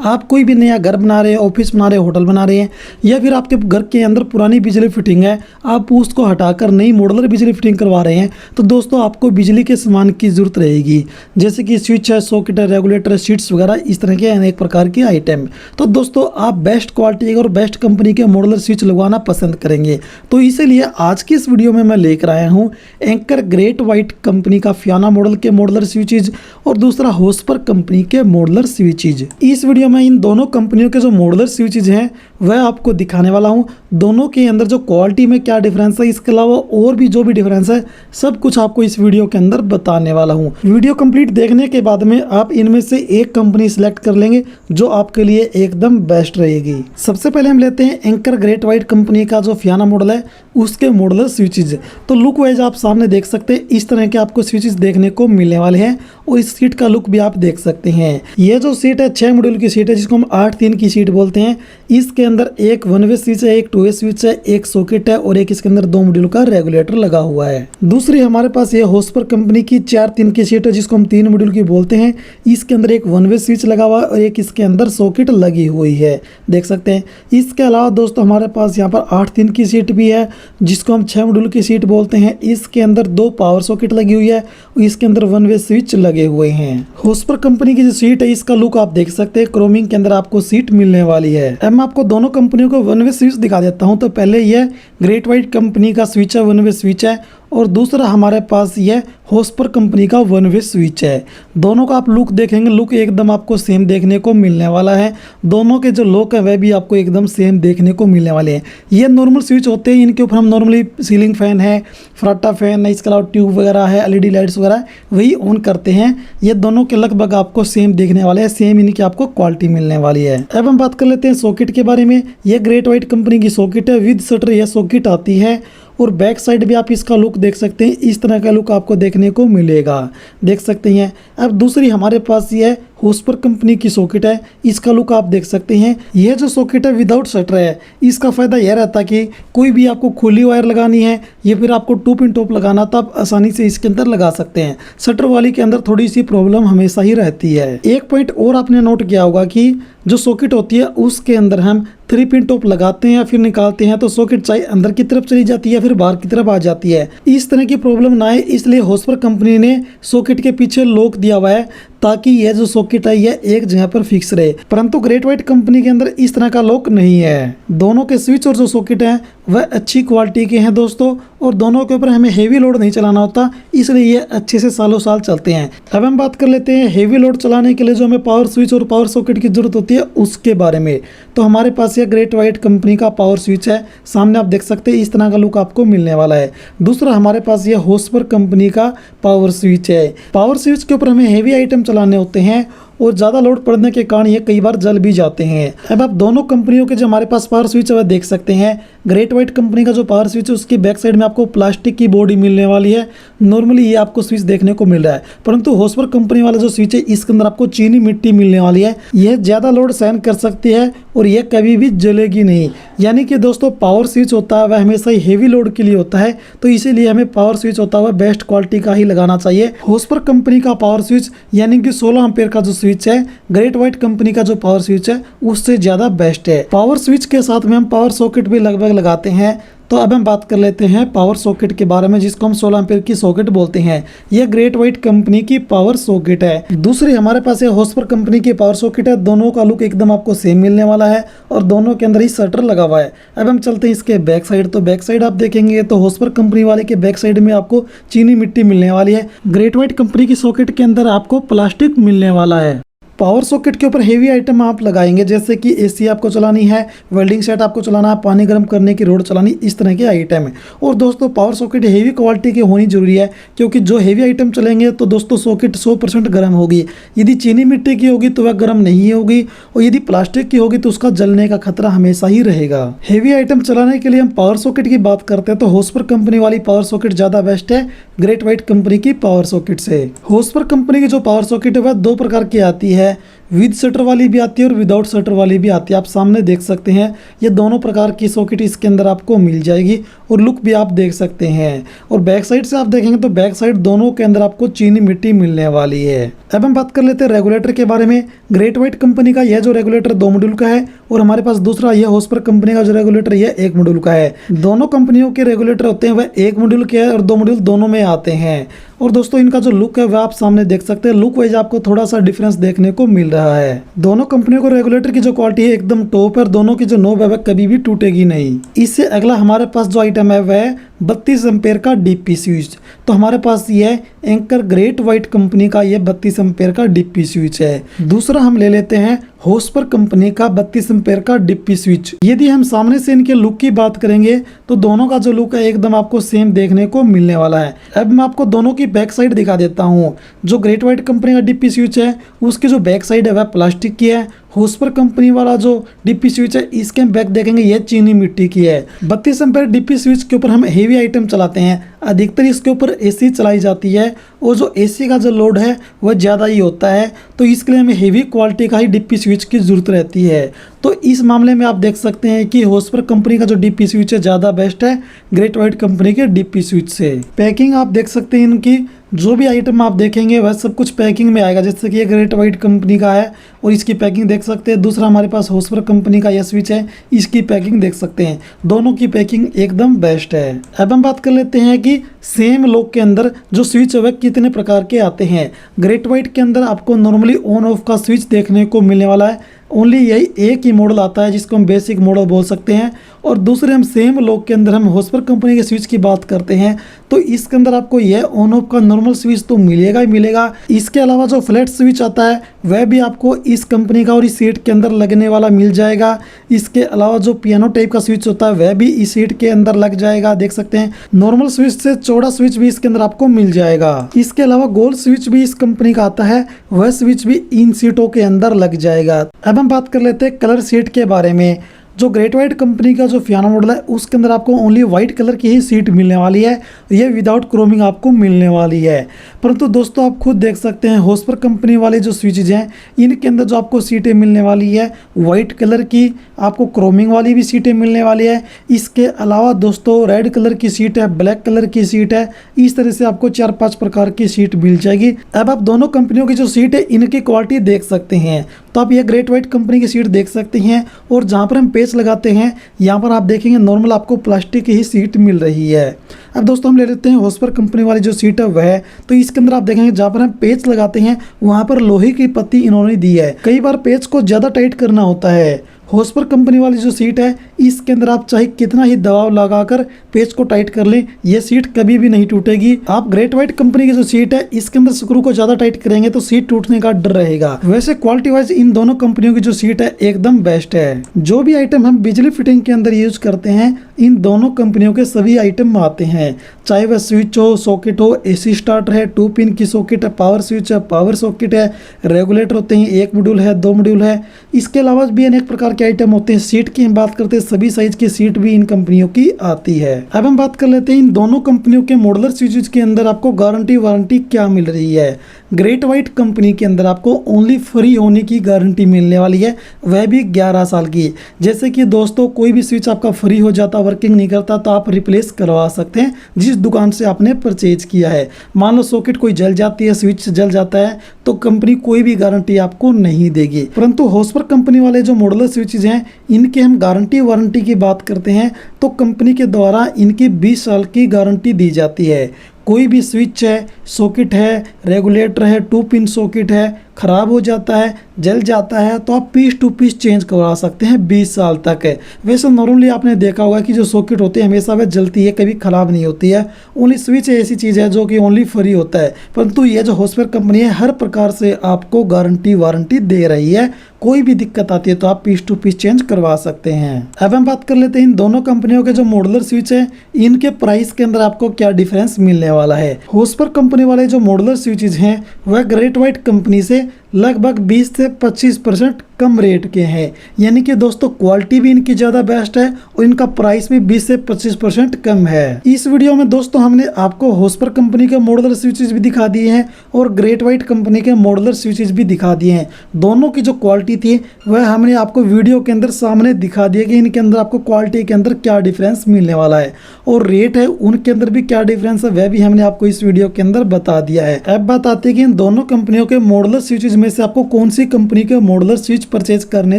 आप कोई भी नया घर बना रहे हैं, ऑफिस बना रहे हैं, होटल बना रहे हैं, या फिर आपके घर के अंदर पुरानी बिजली फिटिंग है, आप उसको हटाकर नई मॉडलर बिजली फिटिंग करवा रहे हैं, तो दोस्तों आपको बिजली के सामान की ज़रूरत रहेगी, जैसे कि स्विच है, सॉकेट है, रेगुलेटर, शीट्स वगैरह, इस तरह के अनेक प्रकार के आइटम। तो दोस्तों आप बेस्ट क्वालिटी और बेस्ट कंपनी के मॉडलर स्विच लगवाना पसंद करेंगे, तो इसीलिए आज की इस वीडियो में मैं लेकर आया हूँ एंकर ग्रेट वाइट कंपनी का फियाना मॉडल के मॉडलर स्विचेज और दूसरा होस्पर कंपनी के मॉडलर स्विचेज। इस वीडियो में इन दोनों कंपनियों के जो मॉडलर स्विचेज हैं वह आपको दिखाने वाला हूं। दोनों के अंदर जो क्वालिटी में क्या डिफरेंस है, इसके अलावा और भी जो भी डिफरेंस है, सब कुछ आपको इस वीडियो के अंदर बताने वाला हूं। वीडियो कंप्लीट देखने के बाद में आप इनमें से एक कंपनी सिलेक्ट कर लेंगे जो आपके लिए एकदम बेस्ट रहेगी। सबसे पहले हम लेते हैं एंकर ग्रेट वाइट कंपनी का जो फियाना मॉडल है उसके मॉडलर स्विचेज। तो लुक वाइज आप सामने देख सकते हैं, इस तरह के आपको स्विचेस देखने को मिलने वाले हैं और इस सीट का लुक भी आप देख सकते हैं। ये जो सीट है 6 मॉड्यूल की सीट है, जिसको हम 8-3 की सीट बोलते हैं। इसके अंदर एक 1 वे स्विच है, एक 2 वे स्विच है, एक सॉकेट है और एक इसके अंदर 2 मॉड्यूल का रेगुलेटर लगा हुआ है। दूसरी हमारे पास ये होस्पर कंपनी की 4-3 की सीट है, जिसको हम 3 मॉड्यूल की बोलते हैं। इसके अंदर एक 1 वे स्विच लगा हुआ है और एक इसके अंदर सॉकेट लगी हुई है, देख सकते हैं। इसके अलावा दोस्तों हमारे पास यहाँ पर 8-3 की सीट भी है, जिसको हम 6 मॉड्यूल की सीट बोलते हैं। इसके अंदर 2 पावर सॉकेट लगी हुई है और इसके अंदर 1 वे स्विच लगे हुए हैं। होस्पर कंपनी की जो सीट है इसका लुक आप देख सकते हैं, क्रोमिंग के अंदर आपको सीट मिलने वाली है। अब मैं आपको दोनों कंपनियों को 1 वे स्विच दिखा देता हूं। तो पहले यह ग्रेट वाइट कंपनी का स्विच है, 1 वे स्विच है, और दूसरा हमारे पास यह होस्पर कंपनी का 1 वे स्विच है। दोनों का आप लुक देखेंगे, लुक एकदम आपको सेम देखने को मिलने वाला है। दोनों के जो लुक है वह भी आपको एकदम सेम देखने को मिलने वाले हैं। ये नॉर्मल स्विच होते हैं, इनके ऊपर हम नॉर्मली सीलिंग फैन है, फराटा फैन है, इसके अलावा ट्यूब वगैरह है, एलईडी लाइट्स वगैरह वही ऑन करते हैं। ये दोनों के लगभग आपको सेम देखने वाले हैं, सेम इनकी आपको क्वालिटी मिलने वाली है। अब हम बात कर लेते हैं सॉकेट के बारे में। यह ग्रेट वाइट कंपनी की सॉकेट है, विद शटर यह सॉकेट आती है और बैक साइड भी आप इसका लुक देख सकते हैं। इस तरह का लुक आपको देखने को मिलेगा, देख सकते हैं। अब दूसरी हमारे पास ये होस्पर कंपनी की सॉकेट है, इसका लुक आप देख सकते हैं। यह जो सॉकेट है विदाउट शटर है। इसका फ़ायदा यह रहता है कि कोई भी आपको खुली वायर लगानी है या फिर आपको 2 पिन टॉप लगाना, तो आप आसानी से इसके अंदर लगा सकते हैं। शटर वाली के अंदर थोड़ी सी प्रॉब्लम हमेशा ही रहती है। एक पॉइंट और आपने नोट किया होगा कि जो सॉकेट होती है उसके अंदर हम 3 पिन टॉप लगाते हैं या फिर निकालते हैं तो सॉकेट चाहे अंदर की तरफ चली जाती है फिर बाहर की तरफ आ जाती है। इस तरह की प्रॉब्लम ना आए, इसलिए होस्पर कंपनी ने सॉकेट के पीछे लॉक दिया हुआ है ताकि यह जो सॉकेट है यह एक जगह पर फिक्स रहे। परंतु ग्रेट वाइट कंपनी के अंदर इस तरह का लॉक नहीं है। दोनों के स्विच और जो सॉकेट हैं वह अच्छी क्वालिटी के हैं दोस्तों, और दोनों के ऊपर हमें हेवी लोड नहीं चलाना होता, इसलिए ये अच्छे से सालों साल चलते हैं। अब हम बात कर लेते हैं हेवी लोड चलाने के लिए जो हमें पावर स्विच और पावर सॉकेट की जरूरत होती है उसके बारे में। तो हमारे पास यह ग्रेट वाइट कंपनी का पावर स्विच है, सामने आप देख सकते हैं, इस तरह का लुक आपको मिलने वाला है। दूसरा हमारे पास यह होस्पर कंपनी का पावर स्विच है। पावर स्विच के ऊपर हमें हेवी आइटम चलाने होते हैं और ज़्यादा लोड पड़ने के कारण ये कई बार जल भी जाते हैं। अब आप दोनों कंपनियों के जो हमारे पास पावर स्विच है वह देख सकते हैं। ग्रेट वाइट कंपनी का जो पावर स्विच है उसकी बैक साइड में आपको प्लास्टिक की बॉडी मिलने वाली है। नॉर्मली ये आपको स्विच देखने को मिल रहा है, परंतु होस्पर कंपनी वाला जो स्विच है इसके अंदर आपको चीनी मिट्टी मिलने वाली है। यह ज़्यादा लोड सहन कर सकती है और यह कभी भी जलेगी नहीं। यानी कि दोस्तों पावर स्विच होता है वह हमेशा ही हेवी लोड के लिए होता है, तो इसीलिए हमें पावर स्विच होता है बेस्ट क्वालिटी का ही लगाना चाहिए। होस्पर कंपनी का पावर स्विच यानी कि 16 एम्पीयर का जो स्विच है, ग्रेट वाइट कंपनी का जो पावर स्विच है उससे ज़्यादा बेस्ट है। पावर स्विच के साथ में हम पावर सॉकेट भी लगभग लगाते हैं। तो अब हम बात कर लेते हैं पावर सॉकेट के बारे में, जिसको हम 16 एम्पीयर की सॉकेट बोलते हैं। यह ग्रेट वाइट कंपनी की पावर सॉकेट है। दूसरी हमारे पास ये होस्पर कंपनी की पावर सॉकेट है। दोनों का लुक एकदम आपको सेम मिलने वाला है और दोनों के अंदर ही शटर लगा हुआ है। अब हम चलते हैं इसके बैक साइड। तो बैक साइड आप देखेंगे तो होस्पर कंपनी वाले के बैक साइड में आपको चीनी मिट्टी मिलने वाली है। ग्रेट वाइट कंपनी की सॉकेट के अंदर आपको प्लास्टिक मिलने वाला है। पावर सॉकेट के ऊपर हेवी आइटम आप लगाएंगे, जैसे कि एसी आपको चलानी है, वेल्डिंग सेट आपको चलाना है, पानी गर्म करने की रोड चलानी, इस तरह के आइटम है। और दोस्तों पावर सॉकेट हेवी क्वालिटी की होनी जरूरी है, क्योंकि जो हेवी आइटम चलेंगे तो दोस्तों सॉकेट 100% गर्म होगी। यदि चीनी मिट्टी की होगी तो वह गर्म नहीं होगी, और यदि प्लास्टिक की होगी तो उसका जलने का खतरा हमेशा ही रहेगा। हेवी आइटम चलाने के लिए हम पावर सॉकेट की बात करते हैं तो होस्पर कंपनी वाली पावर सॉकेट ज़्यादा बेस्ट है ग्रेट वाइट कंपनी की पावर सॉकेट से। होस्पर कंपनी की जो पावर सॉकेट है वह 2 प्रकार की आती है। विद शटर वाली भी आती है और विदाउट शटर वाली भी आती है। आप सामने देख सकते हैं ये दोनों प्रकार की सॉकेट इसके अंदर आपको मिल जाएगी और लुक भी आप देख सकते हैं। और बैक साइड से आप देखेंगे तो बैक साइड दोनों के अंदर आपको चीनी मिट्टी मिलने वाली है। अब हम बात कर लेते हैं रेगुलेटर के बारे में। ग्रेट व्हाइट कंपनी का यह जो रेगुलेटर 2 मॉड्यूल का है और हमारे पास दूसरा यह होस्पर कंपनी का जो रेगुलेटर यह 1 मॉड्यूल का है। दोनों कंपनियों के रेगुलेटर होते हैं वह 1 मॉड्यूल के और 2 मॉड्यूल दोनों में आते हैं। और दोस्तों इनका जो लुक है वह आप सामने देख सकते हैं। लुक वाइज आपको थोड़ा सा डिफरेंस देखने को मिल रहा है। दोनों कंपनियों को रेगुलेटर की जो क्वालिटी है एकदम टॉप है और दोनों की जो नोब है वह कभी भी टूटेगी नहीं। इससे अगला हमारे पास जो आइटम है वह 32 एम्पेयर का डीपी स्विच। तो हमारे पास यह एंकर ग्रेट व्हाइट कंपनी का यह 32 एम्पेयर का डीपी स्विच है। दूसरा हम ले लेते हैं होस्पर कंपनी का 32 एम्पेयर का डीपी स्विच। यदि हम सामने से इनके लुक की बात करेंगे तो दोनों का जो लुक है एकदम आपको सेम देखने को मिलने वाला है। अब मैं आपको दोनों की बैक साइड दिखा देता हूँ। जो ग्रेट व्हाइट कंपनी का डीपी स्विच है उसकी जो बैक साइड है वह प्लास्टिक की है। होस्पर कंपनी वाला जो डीपी स्विच है इसके बैक देखेंगे यह चीनी मिट्टी की है। 32 एम्पेयर डीपी स्विच के ऊपर हम हेवी आइटम चलाते हैं। अधिकतर इसके ऊपर एसी चलाई जाती है और जो एसी का जो लोड है वह ज़्यादा ही होता है, तो इसके लिए हमें हेवी क्वालिटी का ही डीपी स्विच की ज़रूरत रहती है। तो इस मामले में आप देख सकते हैं कि होस्पर कंपनी का जो डीपी स्विच है ज़्यादा बेस्ट है ग्रेट व्हाइट कंपनी के डीपी स्विच से। पैकिंग आप देख सकते हैं इनकी, जो भी आइटम आप देखेंगे वह सब कुछ पैकिंग में आएगा। जैसे कि ये ग्रेट व्हाइट कंपनी का है और इसकी पैकिंग देख सकते हैं। दूसरा हमारे पास होस्पर कंपनी का यह स्विच है, इसकी पैकिंग देख सकते हैं। दोनों की पैकिंग एकदम बेस्ट है। अब हम बात कर लेते हैं कि सेम लॉक के अंदर जो स्विच है वह कितने प्रकार के आते हैं। ग्रेट व्हाइट के अंदर आपको नॉर्मली ऑन ऑफ का स्विच देखने को मिलने वाला है। ओनली यही एक ही मॉडल आता है जिसको हम बेसिक मॉडल बोल सकते हैं। और दूसरे हम सेम लॉक के अंदर हम होस्पर कंपनी के स्विच की बात करते हैं तो इसके अंदर आपको यह ऑन ऑफ का नॉर्मल स्विच तो मिलेगा ही मिलेगा। इसके अलावा जो फ्लैट स्विच आता है वह भी आपको इस कंपनी का और इस सीट के अंदर लगने वाला मिल जाएगा। इसके अलावा जो पियानो टाइप का स्विच होता है वह भी इस सीट के अंदर लग जाएगा। देख सकते हैं नॉर्मल स्विच से चौड़ा स्विच भी इसके अंदर आपको मिल जाएगा। इसके अलावा गोल स्विच भी इस कंपनी का आता है, वह स्विच भी इन सीटों के अंदर लग जाएगा। अब हम बात कर लेते हैं कलर सीट के बारे में। जो ग्रेट व्हाइट कंपनी का जो फियानो मॉडल है उसके अंदर आपको ओनली वाइट कलर की ही सीट मिलने वाली है। ये विदाउट क्रोमिंग आपको मिलने वाली है। परंतु दोस्तों आप खुद देख सकते हैं होस्पर कंपनी वाले जो स्विचेज हैं इनके अंदर जो आपको सीटें मिलने वाली है वाइट कलर की, आपको क्रोमिंग वाली भी सीटें मिलने वाली है। इसके अलावा दोस्तों रेड कलर की सीट है, ब्लैक कलर की सीट है। इस तरह से आपको 4-5 प्रकार की सीट मिल जाएगी। अब आप दोनों कंपनियों की जो सीट है इनकी क्वालिटी देख सकते हैं। तो आप ये ग्रेट व्हाइट कंपनी की सीट देख सकते हैं और जहाँ पर हम पेच लगाते हैं यहाँ पर आप देखेंगे नॉर्मल आपको प्लास्टिक की ही सीट मिल रही है। अब दोस्तों हम ले लेते हैं होस्पर कंपनी वाली जो सीट है वह, तो इसके अंदर आप देखेंगे जहाँ पर हम पेच लगाते हैं वहाँ पर लोहे की पत्ती इन्होंने दी है। कई बार पेच को ज़्यादा टाइट करना होता है। होस्पर कंपनी वाली जो सीट है इसके अंदर आप चाहे कितना ही दबाव लगाकर पेच को टाइट कर लें ये सीट कभी भी नहीं टूटेगी। आप ग्रेट व्हाइट कंपनी की जो सीट है इसके अंदर स्क्रू को ज़्यादा टाइट करेंगे तो सीट टूटने का डर रहेगा। वैसे क्वालिटी वाइज इन दोनों कंपनियों की जो सीट है एकदम बेस्ट है। जो भी आइटम हम बिजली फिटिंग के अंदर यूज करते हैं इन दोनों कंपनियों के सभी आइटम आते हैं, चाहे वह स्विच हो, सॉकेट हो, एसी स्टार्टर है, 2 पिन की सॉकेट है, पावर स्विच है, पावर सॉकेट है, रेगुलेटर होते हैं, 1 मॉड्यूल है, 2 मॉड्यूल है। इसके अलावा भी अनेक प्रकार के आइटम होते हैं। सीट की हम बात करते हैं सभी साइज की सीट भी इन कंपनियों की आती है। अब हम बात कर लेते हैं इन दोनों कंपनियों के मॉडलर स्विचेज के अंदर आपको गारंटी वारंटी क्या मिल रही है। ग्रेट व्हाइट कंपनी के अंदर आपको ओनली फ्री होने की गारंटी मिलने वाली है, वह भी 11 साल की। जैसे कि दोस्तों कोई भी स्विच आपका फ्री हो जाता, वर्किंग नहीं करता तो आप रिप्लेस करवा सकते हैं जिस दुकान से आपने परचेज किया है। मान लो सॉकेट कोई जल जाती है, स्विच जल जाता है तो कंपनी कोई भी गारंटी आपको नहीं देगी। परंतु होस्पर कंपनी वाले जो मॉडलर स्विचेज हैं इनके हम गारंटी वारंटी की बात करते हैं तो कंपनी के द्वारा इनकी 20 साल की गारंटी दी जाती है। कोई भी स्विच है, सॉकेट है, रेगुलेटर है, 2 पिन सॉकेट है, ख़राब हो जाता है, जल जाता है तो आप पीस टू पीस चेंज करवा सकते हैं 20 साल तक है। वैसे नॉर्मली आपने देखा होगा कि जो सॉकेट होती है हमेशा वह जलती है, कभी ख़राब नहीं होती है। ओनली स्विच ऐसी चीज़ है जो कि ओनली फ्री होता है। परंतु ये जो होस्पर कंपनी है हर प्रकार से आपको गारंटी वारंटी दे रही है। कोई भी दिक्कत आती है तो आप पीस टू पीस चेंज करवा सकते हैं। अब हम बात कर लेते हैं इन दोनों कंपनियों के जो मॉडलर स्विच है इनके प्राइस के अंदर आपको क्या डिफरेंस मिलने वाला है। होस्पर कंपनी वाले जो मॉडलर स्विचेज हैं वह ग्रेट व्हाइट कंपनी से लगभग 20 से 25% कम रेट के हैं। यानी कि दोस्तों क्वालिटी भी इनकी ज़्यादा बेस्ट है और इनका प्राइस भी 20 से 25% कम है। इस वीडियो में दोस्तों हमने आपको होस्पर कंपनी के मॉडलर स्विचेस भी दिखा दिए हैं और ग्रेट वाइट कंपनी के मॉडलर स्विचेस भी दिखा दिए हैं। दोनों की जो क्वालिटी थी वह हमने आपको वीडियो के अंदर सामने दिखा दिया कि इनके अंदर आपको क्वालिटी के अंदर क्या डिफरेंस मिलने वाला है और रेट है उनके अंदर भी क्या डिफरेंस है वह भी हमने आपको इस वीडियो के अंदर बता दिया है। अब बात आती है कि इन दोनों कंपनियों के मॉडलर स्विचेस में से आपको कौन सी कंपनी के मॉडलर स्विच परचेज करने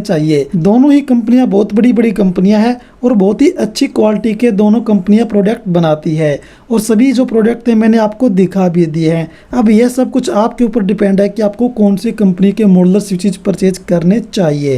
चाहिए। दोनों ही कंपनियां बहुत बड़ी बड़ी कंपनियां हैं और बहुत ही अच्छी क्वालिटी के दोनों कंपनियां प्रोडक्ट बनाती है और सभी जो प्रोडक्ट थे मैंने आपको दिखा भी दिए हैं। अब यह सब कुछ आपके ऊपर डिपेंड है कि आपको कौन सी कंपनी के मॉडलर स्विचेस परचेज करने चाहिए।